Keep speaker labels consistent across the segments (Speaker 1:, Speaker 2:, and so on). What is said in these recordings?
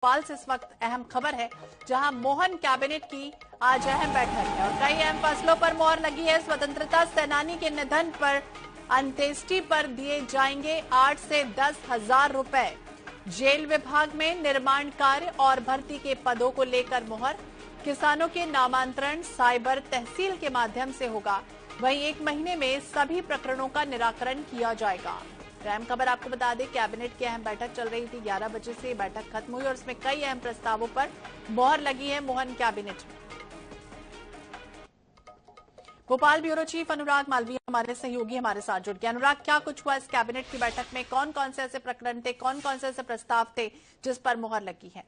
Speaker 1: भोपाल से इस वक्त अहम खबर है, जहां मोहन कैबिनेट की आज अहम बैठक है और कई अहम फैसलों पर मोहर लगी है। स्वतंत्रता सेनानी के निधन पर अंत्येष्टि पर दिए जाएंगे 8 से 10 हजार रुपए। जेल विभाग में निर्माण कार्य और भर्ती के पदों को लेकर मोहर। किसानों के नामांतरण साइबर तहसील के माध्यम से होगा। वहीं 1 महीने में सभी प्रकरणों का निराकरण किया जाएगा। अहम खबर आपको बता दें, कैबिनेट की अहम बैठक चल रही थी। 11 बजे से बैठक खत्म हुई और इसमें कई अहम प्रस्तावों पर मोहर लगी है मोहन कैबिनेट में। भोपाल ब्यूरो चीफ अनुराग मालवीय हमारे सहयोगी हमारे साथ जुड़ गए। अनुराग, क्या कुछ हुआ इस कैबिनेट की बैठक में? कौन कौन से ऐसे प्रकरण थे, कौन कौन से ऐसे प्रस्ताव थे जिस पर मोहर लगी है?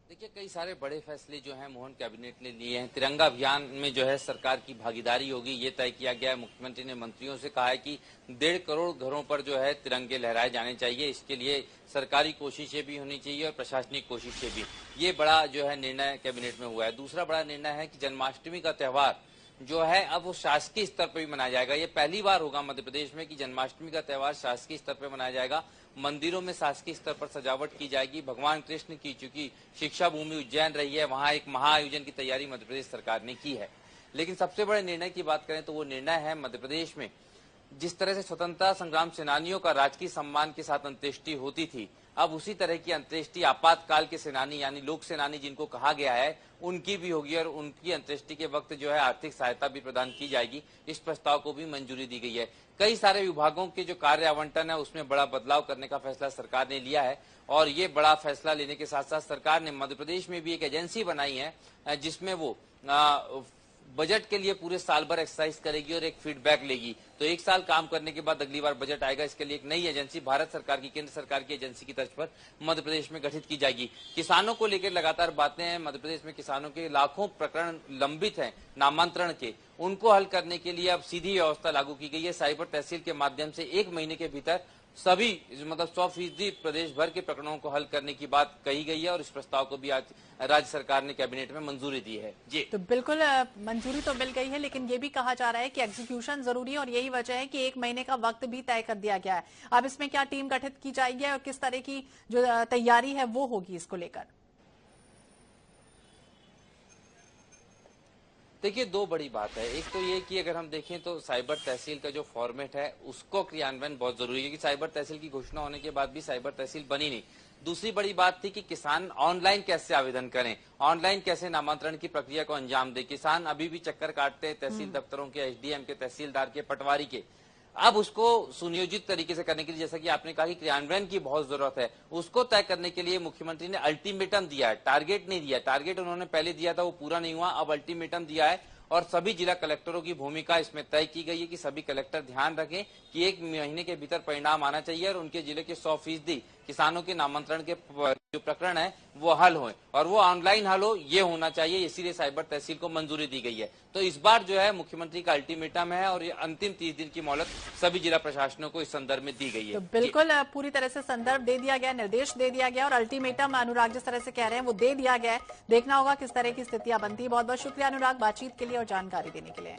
Speaker 2: देखिए, कई सारे बड़े फैसले जो हैं मोहन कैबिनेट ने लिए हैं। तिरंगा अभियान में जो है सरकार की भागीदारी होगी, ये तय किया गया है। मुख्यमंत्री ने मंत्रियों से कहा है कि 1.5 करोड़ घरों पर जो है तिरंगे लहराए जाने चाहिए। इसके लिए सरकारी कोशिशें भी होनी चाहिए और प्रशासनिक कोशिशें भी। ये बड़ा जो है निर्णय कैबिनेट में हुआ है। दूसरा बड़ा निर्णय है कि जन्माष्टमी का त्योहार जो है अब वो शासकीय स्तर पर भी मनाया जाएगा। ये पहली बार होगा मध्य प्रदेश में कि जन्माष्टमी का त्योहार शासकीय स्तर पर मनाया जाएगा। मंदिरों में शासकीय स्तर पर सजावट की जाएगी। भगवान कृष्ण की चूंकि शिक्षा भूमि उज्जैन रही है, वहां एक महाआयोजन की तैयारी मध्य प्रदेश सरकार ने की है। लेकिन सबसे बड़े निर्णय की बात करें तो वो निर्णय है मध्य प्रदेश में जिस तरह से स्वतंत्रता संग्राम सेनानियों का राजकीय सम्मान के साथ अंत्येष्टि होती थी, अब उसी तरह की अंत्येष्टि आपातकाल के सेनानी यानी लोक सेनानी जिनको कहा गया है उनकी भी होगी और उनकी अंत्येष्टि के वक्त जो है आर्थिक सहायता भी प्रदान की जाएगी। इस प्रस्ताव को भी मंजूरी दी गई है। कई सारे विभागों के जो कार्य आवंटन है उसमें बड़ा बदलाव करने का फैसला सरकार ने लिया है और ये बड़ा फैसला लेने के साथ साथ सरकार ने मध्य प्रदेश में भी एक एजेंसी बनाई है जिसमें वो बजट के लिए पूरे साल भर एक्सरसाइज करेगी और एक फीडबैक लेगी। तो 1 साल काम करने के बाद अगली बार बजट आएगा। इसके लिए एक नई एजेंसी भारत सरकार की, केंद्र सरकार की एजेंसी की तर्ज पर मध्य प्रदेश में गठित की जाएगी। किसानों को लेकर लगातार बातें हैं। मध्य प्रदेश में किसानों के लाखों प्रकरण लंबित हैं नामांतरण के, उनको हल करने के लिए अब सीधी व्यवस्था लागू की गई है। साइबर तहसील के माध्यम से 1 महीने के भीतर सभी 100% प्रदेश भर के प्रकरणों को हल करने की बात कही गई है और इस प्रस्ताव को भी आज राज्य सरकार ने कैबिनेट में मंजूरी दी है। जी,
Speaker 1: तो बिल्कुल मंजूरी तो मिल गई है, लेकिन ये भी कहा जा रहा है कि एग्जीक्यूशन जरूरी है और यही वजह है कि 1 महीने का वक्त भी तय कर दिया गया है। अब इसमें क्या टीम गठित की जाएगी और किस तरह की जो तैयारी है वो होगी इसको लेकर?
Speaker 2: देखिए, 2 बड़ी बात है। एक तो ये कि अगर हम देखें तो साइबर तहसील का जो फॉर्मेट है उसको क्रियान्वयन बहुत जरूरी है, क्योंकि साइबर तहसील की घोषणा होने के बाद भी साइबर तहसील बनी नहीं। दूसरी बड़ी बात थी कि किसान ऑनलाइन कैसे आवेदन करें, ऑनलाइन कैसे नामांतरण की प्रक्रिया को अंजाम दे। किसान अभी भी चक्कर काटते हैं तहसील दफ्तरों के, एसडीएम के, तहसीलदार के, पटवारी के। अब उसको सुनियोजित तरीके से करने के लिए, जैसा कि आपने कहा कि क्रियान्वयन की बहुत जरूरत है, उसको तय करने के लिए मुख्यमंत्री ने अल्टीमेटम दिया है, टारगेट नहीं दिया। टारगेट उन्होंने पहले दिया था, वो पूरा नहीं हुआ। अब अल्टीमेटम दिया है और सभी जिला कलेक्टरों की भूमिका इसमें तय की गई है कि सभी कलेक्टर ध्यान रखें कि 1 महीने के भीतर परिणाम आना चाहिए और उनके जिले के 100% किसानों के नामांतरण के जो प्रकरण है वो हल हों और वो ऑनलाइन हल हो, ये होना चाहिए। इसीलिए साइबर तहसील को मंजूरी दी गई है। तो इस बार जो है मुख्यमंत्री का अल्टीमेटम है और ये अंतिम 30 दिन की मोहलत सभी जिला प्रशासनों को इस संदर्भ में दी गई है।
Speaker 1: तो बिल्कुल पूरी तरह से संदर्भ दे दिया गया, निर्देश दे दिया गया और अल्टीमेटम अनुराग जिस तरह से कह रहे हैं वो दे दिया गया है। देखना होगा किस तरह की स्थितियां बनती है। बहुत बहुत शुक्रिया अनुराग बातचीत के लिए और जानकारी देने के लिए।